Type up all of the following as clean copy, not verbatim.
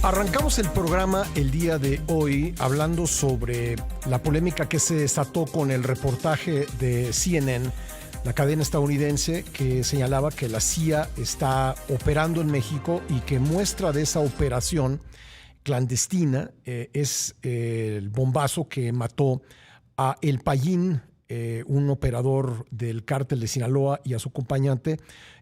Arrancamos el programa el día de hoy hablando sobre la polémica que se desató con el reportaje de CNN, la cadena estadounidense, que señalaba que la CIA está operando en México y que muestra de esa operación clandestina es el bombazo que mató a El Payín, un operador del cártel de Sinaloa, y a su acompañante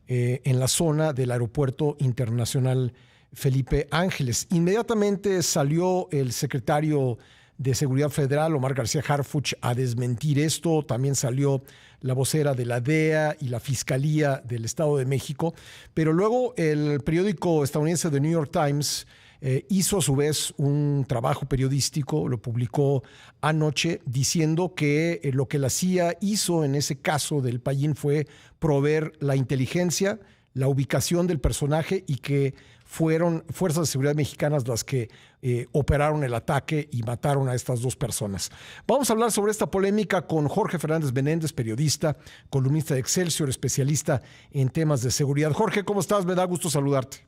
en la zona del aeropuerto internacional Felipe Ángeles. Inmediatamente salió el secretario de Seguridad Federal, Omar García Harfuch, a desmentir esto. También salió la vocera de la DEA y la Fiscalía del Estado de México. Pero luego el periódico estadounidense The New York Times hizo a su vez un trabajo periodístico, lo publicó anoche, diciendo que lo que la CIA hizo en ese caso del Payín fue proveer la inteligencia, la ubicación del personaje, y que fueron fuerzas de seguridad mexicanas las que operaron el ataque y mataron a estas dos personas. Vamos a hablar sobre esta polémica con Jorge Fernández Benéndez, periodista, columnista de Excelsior, especialista en temas de seguridad. Jorge, ¿cómo estás? Me da gusto saludarte.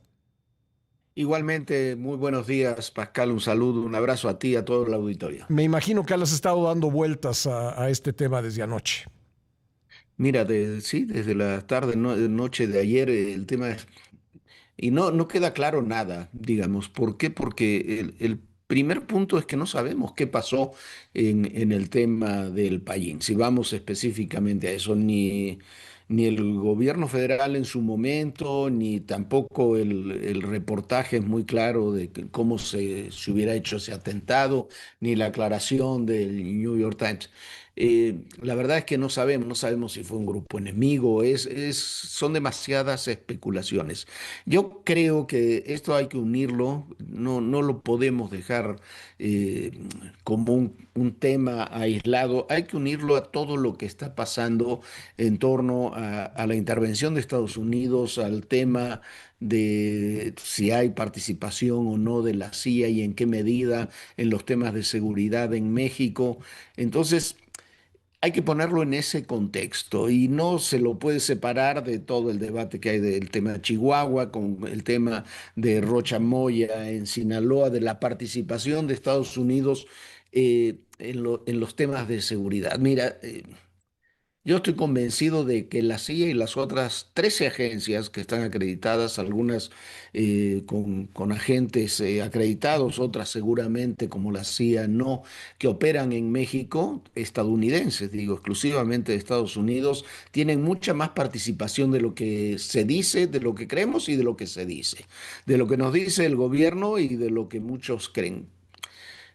Igualmente, muy buenos días, Pascal. Un saludo, un abrazo a ti y a todo el auditorio. Me imagino que le has estado dando vueltas a este tema desde anoche. Mira, sí, desde la tarde, noche de ayer, el tema es, y no queda claro nada, digamos. ¿Por qué? Porque el primer punto es que no sabemos qué pasó en el tema del Payín. Si vamos específicamente a eso, ni el gobierno federal en su momento, ni tampoco el reportaje es muy claro de cómo se hubiera hecho ese atentado, ni la aclaración del New York Times. La verdad es que no sabemos si fue un grupo enemigo, son demasiadas especulaciones. Yo creo que esto hay que unirlo, no lo podemos dejar eh, como un tema aislado, hay que unirlo a todo lo que está pasando en torno a la intervención de Estados Unidos, al tema de si hay participación o no de la CIA y en qué medida en los temas de seguridad en México. Entonces, hay que ponerlo en ese contexto y no se lo puede separar de todo el debate que hay del tema de Chihuahua, con el tema de Rocha Moya en Sinaloa, de la participación de Estados Unidos en los temas de seguridad. Mira, yo estoy convencido de que la CIA y las otras 13 agencias que están acreditadas, algunas con agentes acreditados, otras seguramente como la CIA no, que operan en México, estadounidenses, digo, exclusivamente de Estados Unidos, tienen mucha más participación de lo que se dice, de lo que creemos y de lo que se dice, de lo que nos dice el gobierno y de lo que muchos creen.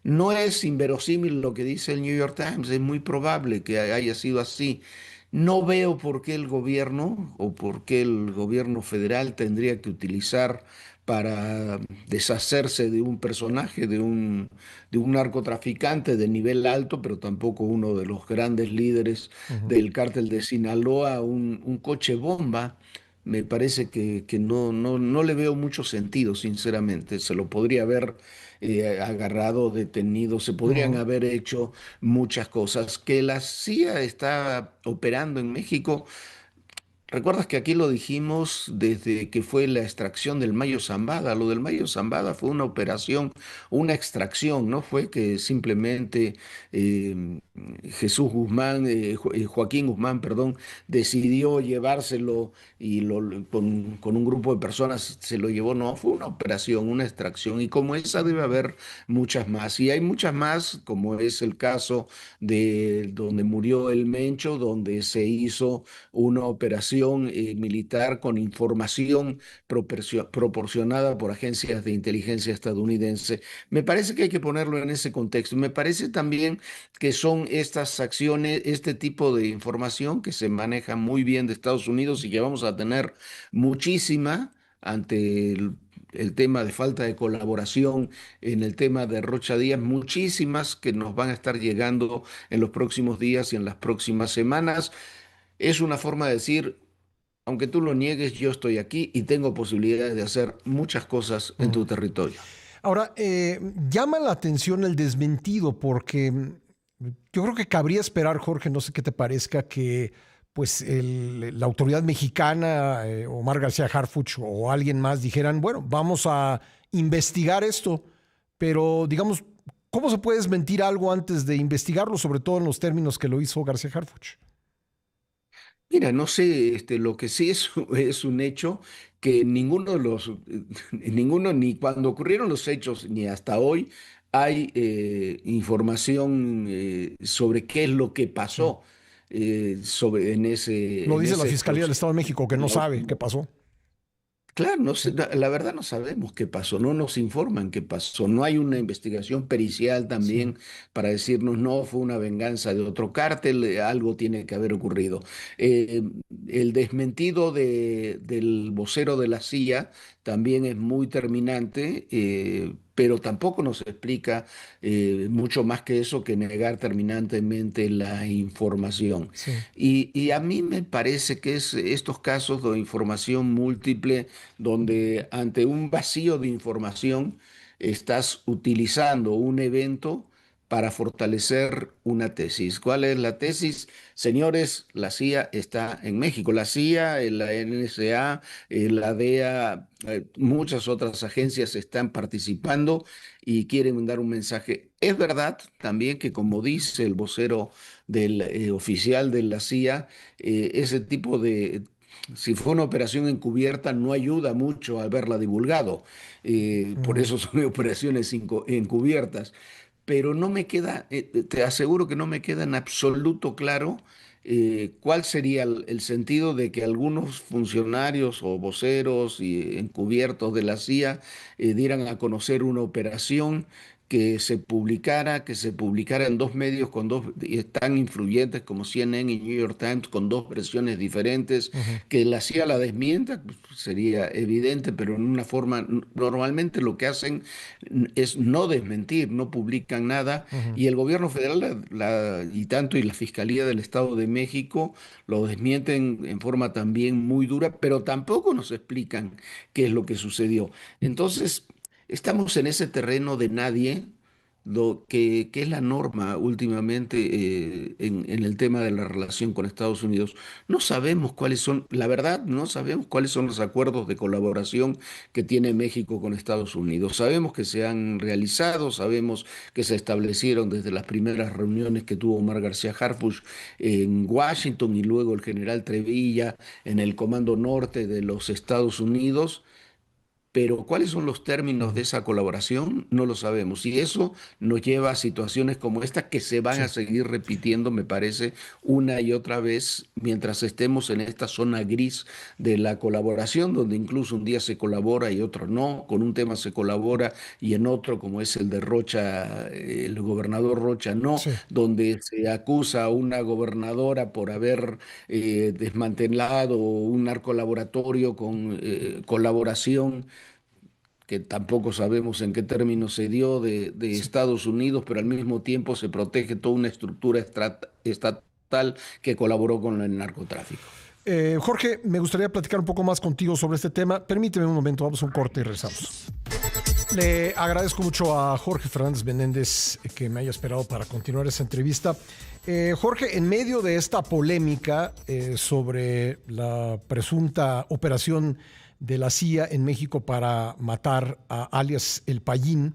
No es inverosímil lo que dice el New York Times, es muy probable que haya sido así. No veo por qué el gobierno o por qué el gobierno federal tendría que utilizar para deshacerse de un personaje, de un narcotraficante de nivel alto, pero tampoco uno de los grandes líderes Ujú. del cártel de Sinaloa, un coche bomba. Me parece que no le veo mucho sentido, sinceramente. Se lo podría haber agarrado, detenido, se podrían Ujú. haber hecho muchas cosas. Que la CIA está operando en México. ¿Recuerdas que aquí lo dijimos desde que fue la extracción del Mayo Zambada? Lo del Mayo Zambada fue una operación, una extracción, no fue que simplemente eh, Jesús Guzmán, Joaquín Guzmán, perdón, decidió llevárselo y con un grupo de personas se lo llevó. No, fue una operación, una extracción, y como esa debe haber muchas más. Y hay muchas más, como es el caso de donde murió el Mencho, donde se hizo una operación militar con información proporcionada por agencias de inteligencia estadounidense. Me parece que hay que ponerlo en ese contexto. Me parece también que son estas acciones, este tipo de información que se maneja muy bien de Estados Unidos y que vamos a tener muchísima ante el tema de falta de colaboración, en el tema de Rocha Díaz, muchísimas que nos van a estar llegando en los próximos días y en las próximas semanas. Es una forma de decir, aunque tú lo niegues, yo estoy aquí y tengo posibilidades de hacer muchas cosas en Ujú. tu territorio. Ahora, llama la atención el desmentido porque yo creo que cabría esperar, Jorge, no sé qué te parezca, que pues la autoridad mexicana, Omar García Harfuch o alguien más dijeran, bueno, vamos a investigar esto, pero digamos, ¿cómo se puede desmentir algo antes de investigarlo, sobre todo en los términos que lo hizo García Harfuch? Mira, no sé, lo que sí es, es un hecho que ninguno de los, ninguno, ni cuando ocurrieron los hechos, ni hasta hoy, hay información sobre qué es lo que Sí. pasó sobre, Lo en dice la ese Fiscalía del proceso. Estado de México, que no sabe qué pasó. Claro, no Sí, sé, la verdad no sabemos qué pasó, no nos informan qué pasó, no hay una investigación pericial sí. también para decirnos no, fue una venganza de otro cártel, algo tiene que haber ocurrido. Eh, el desmentido del vocero de la CIA también es muy terminante, pero tampoco nos explica mucho más que eso, que negar terminantemente la información. Sí. Y a mí me parece que es estos casos de información múltiple donde ante un vacío de información estás utilizando un evento para fortalecer una tesis. ¿Cuál es la tesis? Señores, la CIA está en México. La CIA, la NSA, la DEA, muchas otras agencias están participando y quieren dar un mensaje. Es verdad también que, como dice el vocero del oficial de la CIA, ese tipo de si fue una operación encubierta, no ayuda mucho a haberla divulgado. Por Mm. eso son operaciones encubiertas. Pero no me queda, te aseguro que no me queda en absoluto claro cuál sería el sentido de que algunos funcionarios o voceros y encubiertos de la CIA dieran a conocer una operación que se publicara en dos medios con dos tan influyentes como CNN y New York Times, con dos versiones diferentes, Ujú. que la CIA la desmienta, pues, sería evidente, pero en una forma, normalmente lo que hacen es no desmentir, no publican nada, Ujú. y el gobierno federal y tanto y la Fiscalía del Estado de México lo desmienten en forma también muy dura, pero tampoco nos explican qué es lo que sucedió. Entonces, estamos en ese terreno de nadie, que es la norma últimamente en el tema de la relación con Estados Unidos. No sabemos cuáles son, la verdad, no sabemos cuáles son los acuerdos de colaboración que tiene México con Estados Unidos. Sabemos que se han realizado, sabemos que se establecieron desde las primeras reuniones que tuvo Omar García Harfuch en Washington y luego el general Trevilla en el Comando Norte de los Estados Unidos. Pero cuáles son los términos de Ujú. esa colaboración no lo sabemos. Y eso nos lleva a situaciones como esta que se van a Sí. seguir repitiendo, me parece, una y otra vez mientras estemos en esta zona gris de la colaboración, donde incluso un día se colabora y otro no. Con un tema se colabora y en otro, como es el de Rocha, el gobernador Rocha, no, Sí. donde se acusa a una gobernadora por haber desmantelado un narcolaboratorio con colaboración que tampoco sabemos en qué términos se dio de Sí. Estados Unidos, pero al mismo tiempo se protege toda una estructura estatal que colaboró con el narcotráfico. Jorge, me gustaría platicar un poco más contigo sobre este tema. Permíteme un momento, vamos a un corte y regresamos. Le agradezco mucho a Jorge Fernández Menéndez que me haya esperado para continuar esta entrevista. Jorge, en medio de esta polémica sobre la presunta operación de la CIA en México para matar a alias El Payín,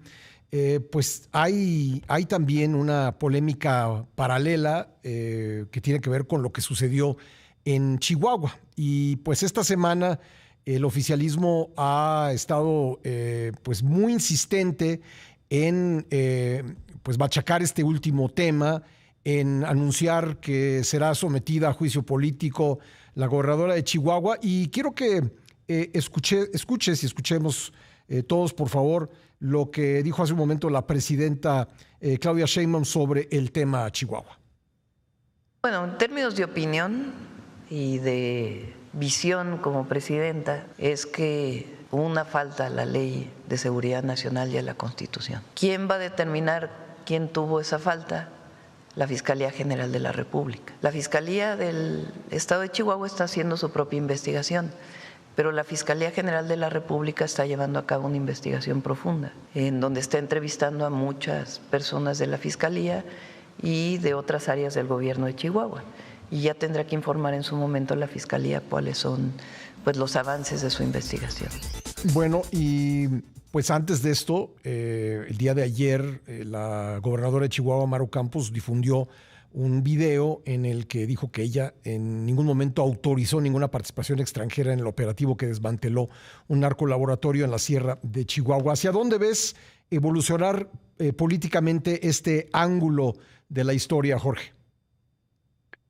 pues hay también una polémica paralela que tiene que ver con lo que sucedió en Chihuahua. Y pues esta semana el oficialismo ha estado pues muy insistente en pues machacar este último tema, en anunciar que será sometida a juicio político la gobernadora de Chihuahua. Y quiero que escuches y escuchemos todos, por favor, lo que dijo hace un momento la presidenta Claudia Sheinbaum sobre el tema Chihuahua. Bueno, en términos de opinión y de visión como presidenta, es que hubo una falta a la Ley de Seguridad Nacional y a la Constitución. ¿Quién va a determinar quién tuvo esa falta? La Fiscalía General de la República. La Fiscalía del Estado de Chihuahua está haciendo su propia investigación, pero la Fiscalía General de la República está llevando a cabo una investigación profunda, en donde está entrevistando a muchas personas de la Fiscalía y de otras áreas del gobierno de Chihuahua. y ya tendrá que informar en su momento la Fiscalía cuáles son pues los avances de su investigación. Bueno, y pues antes de esto, el día de ayer, la gobernadora de Chihuahua, Maru Campos, difundió un video en el que dijo que ella en ningún momento autorizó ninguna participación extranjera en el operativo que desmanteló un narcolaboratorio en la Sierra de Chihuahua. ¿Hacia dónde ves evolucionar políticamente este ángulo de la historia, Jorge?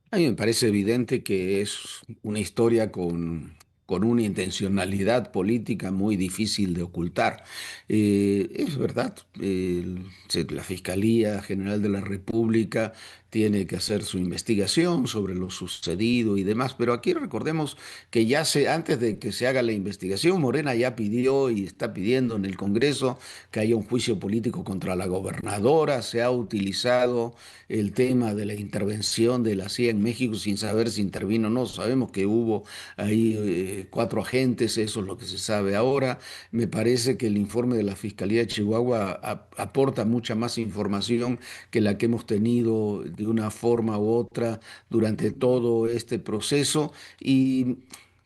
A mí me parece evidente que es una historia con una intencionalidad política muy difícil de ocultar. Es verdad, la Fiscalía General de la República tiene que hacer su investigación sobre lo sucedido y demás, pero aquí recordemos que antes de que se haga la investigación, Morena ya pidió y está pidiendo en el Congreso que haya un juicio político contra la gobernadora. Se ha utilizado el tema de la intervención de la CIA en México sin saber si intervino o no. Sabemos que hubo ahí 4 agentes, eso es lo que se sabe ahora. Me parece que el informe de la Fiscalía de Chihuahua aporta mucha más información que la que hemos tenido de una forma u otra durante todo este proceso. Y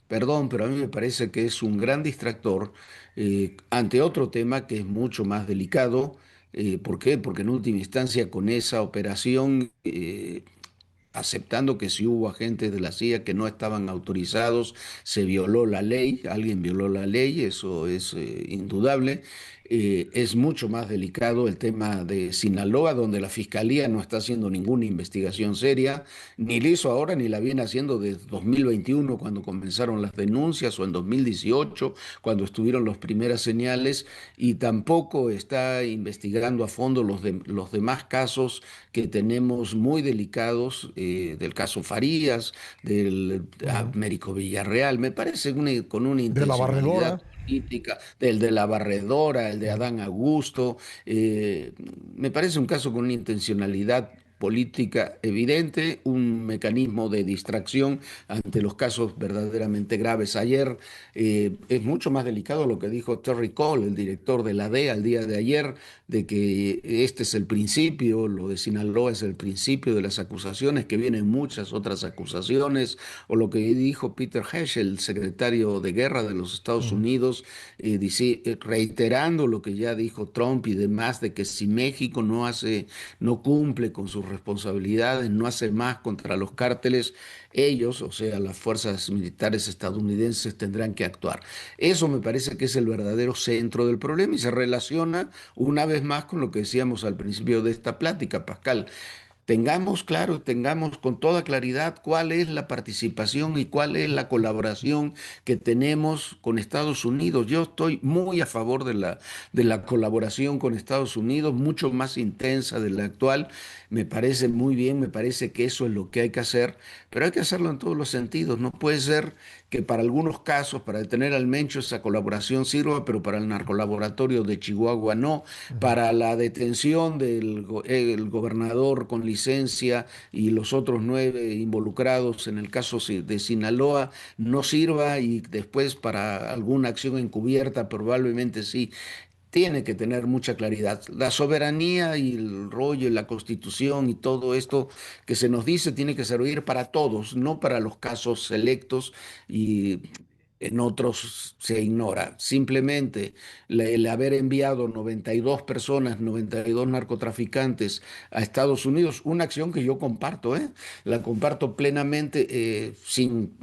perdón, pero a mí me parece que es un gran distractor ante otro tema que es mucho más delicado. ¿Por qué? Porque en última instancia con esa operación, aceptando que si hubo agentes de la CIA que no estaban autorizados, se violó la ley, alguien violó la ley, eso es indudable. Es mucho más delicado el tema de Sinaloa, donde la Fiscalía no está haciendo ninguna investigación seria, ni la hizo ahora ni la viene haciendo desde 2021, cuando comenzaron las denuncias, o en 2018, cuando estuvieron las primeras señales, y tampoco está investigando a fondo los demás casos que tenemos muy delicados, del caso Farías, del Américo Villarreal. Me parece con una De la intencionalidad barredora. política, del de la barredora, el de Adán Augusto. Me parece un caso con una intencionalidad política evidente, un mecanismo de distracción ante los casos verdaderamente graves. Ayer es mucho más delicado lo que dijo Terry Cole, el director de la DEA, el día de ayer, de que este es el principio, lo de Sinaloa es el principio de las acusaciones, que vienen muchas otras acusaciones, o lo que dijo Peter Hegseth, el secretario de Guerra de los Estados Unidos, reiterando lo que ya dijo Trump y demás, de que si México no cumple con sus responsabilidades, no hace más contra los cárteles, ellos, o sea, las fuerzas militares estadounidenses, tendrán que actuar. Eso me parece que es el verdadero centro del problema y se relaciona una vez más con lo que decíamos al principio de esta plática, Pascal. Tengamos claro, tengamos con toda claridad cuál es la participación y cuál es la colaboración que tenemos con Estados Unidos. Yo estoy muy a favor de la colaboración con Estados Unidos, mucho más intensa de la actual. Me parece muy bien, me parece que eso es lo que hay que hacer, pero hay que hacerlo en todos los sentidos. No puede ser que para algunos casos, para detener al Mencho, esa colaboración sirva, pero para el narcolaboratorio de Chihuahua no, para la detención el gobernador con licencia y los otros 9 involucrados en el caso de Sinaloa no sirva, y después para alguna acción encubierta probablemente sí. Tiene que tener mucha claridad. La soberanía y el rollo y la constitución y todo esto que se nos dice tiene que servir para todos, no para los casos selectos, y en otros se ignora. Simplemente el haber enviado 92 personas, 92 narcotraficantes a Estados Unidos, una acción que yo comparto, la comparto plenamente, sin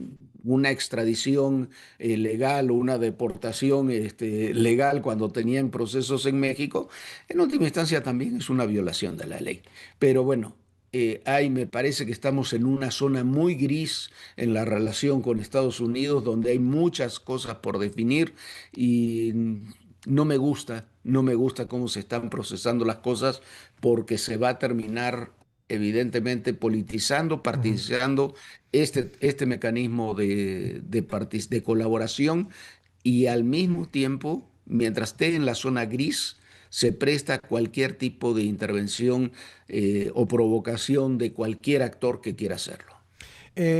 una extradición legal o una deportación legal cuando tenían procesos en México, en última instancia también es una violación de la ley. Pero bueno, me parece que estamos en una zona muy gris en la relación con Estados Unidos, donde hay muchas cosas por definir, y no me gusta cómo se están procesando las cosas, porque se va a terminar evidentemente politizando, Ujú. partidizando este mecanismo de colaboración, y al mismo tiempo, mientras esté en la zona gris, se presta a cualquier tipo de intervención o provocación de cualquier actor que quiera hacerlo.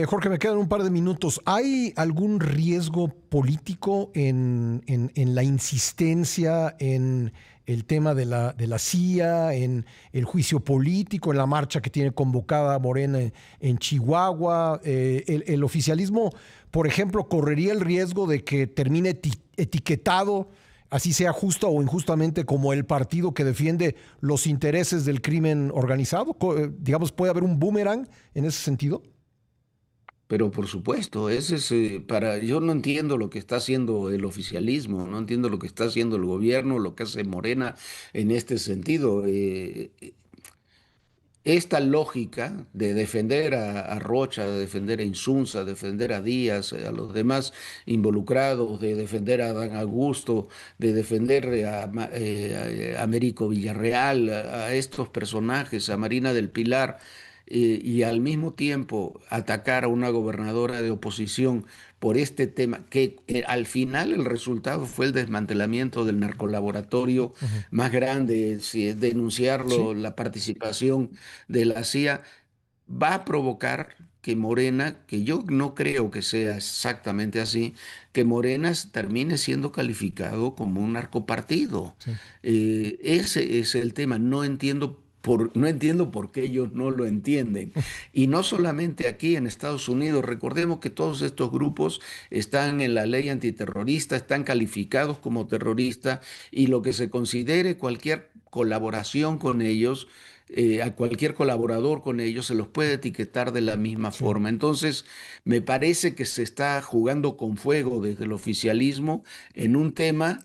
Jorge, me quedan un par de minutos. ¿Hay algún riesgo político en la insistencia el tema de la CIA, en el juicio político, en la marcha que tiene convocada Morena en Chihuahua. El oficialismo, por ejemplo, correría el riesgo de que termine etiquetado, así sea justa o injustamente, como el partido que defiende los intereses del crimen organizado. Digamos, ¿puede haber un boomerang en ese sentido? Pero por supuesto, ese es, yo no entiendo lo que está haciendo el oficialismo, no entiendo lo que está haciendo el gobierno, lo que hace Morena en este sentido. Esta lógica de defender a Rocha, de defender a Insunza, de defender a Díaz, a los demás involucrados, de defender a Adán Augusto, de defender a Américo Villarreal, a estos personajes, a Marina del Pilar, y al mismo tiempo atacar a una gobernadora de oposición por este tema, que al final el resultado fue el desmantelamiento del narcolaboratorio Ujú. más grande, si es denunciarlo, Sí. la participación de la CIA, va a provocar que Morena, que yo no creo que sea exactamente así, que Morena termine siendo calificado como un narcopartido. Sí. Ese es el tema. No entiendo por qué ellos no lo entienden. Y no solamente aquí en Estados Unidos, recordemos que todos estos grupos están en la ley antiterrorista, están calificados como terroristas y lo que se considere cualquier colaboración con ellos, a cualquier colaborador con ellos se los puede etiquetar de la misma Sí. forma. Entonces, me parece que se está jugando con fuego desde el oficialismo en un tema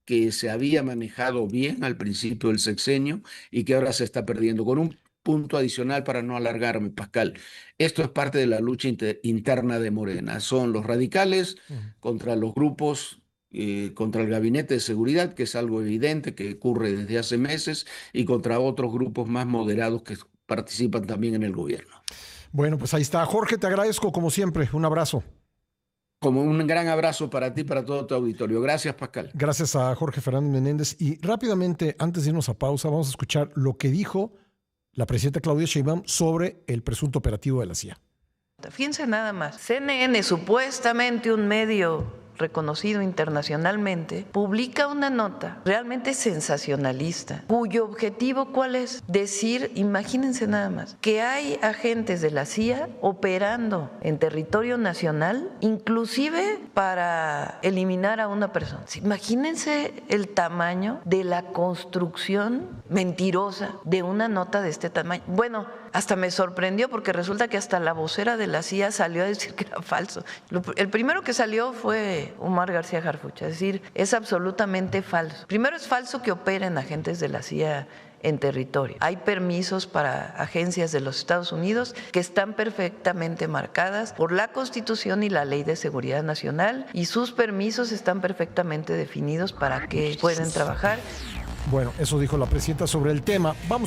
que se había manejado bien al principio del sexenio y que ahora se está perdiendo. Con un punto adicional para no alargarme, Pascal, esto es parte de la lucha interna de Morena. Son los radicales Ujú. contra los grupos, contra el gabinete de seguridad, que es algo evidente que ocurre desde hace meses, y contra otros grupos más moderados que participan también en el gobierno. Bueno, pues ahí está. Jorge, te agradezco como siempre. Un abrazo. Como un gran abrazo para ti y para todo tu auditorio. Gracias, Pascal. Gracias a Jorge Fernández Menéndez. Y rápidamente, antes de irnos a pausa, vamos a escuchar lo que dijo la presidenta Claudia Sheinbaum sobre el presunto operativo de la CIA. Fíjense nada más, CNN, supuestamente un medio reconocido internacionalmente, publica una nota realmente sensacionalista, cuyo objetivo, ¿cuál es? Decir, imagínense nada más, que hay agentes de la CIA operando en territorio nacional, inclusive para eliminar a una persona. Imagínense el tamaño de la construcción mentirosa de una nota de este tamaño. Bueno, hasta me sorprendió porque resulta que hasta la vocera de la CIA salió a decir que era falso. El primero que salió fue Omar García Harfuch, es decir, es absolutamente falso. Primero, es falso que operen agentes de la CIA en territorio. Hay permisos para agencias de los Estados Unidos que están perfectamente marcadas por la Constitución y la Ley de Seguridad Nacional, y sus permisos están perfectamente definidos para que puedan trabajar. Bueno, eso dijo la presidenta sobre el tema. Vamos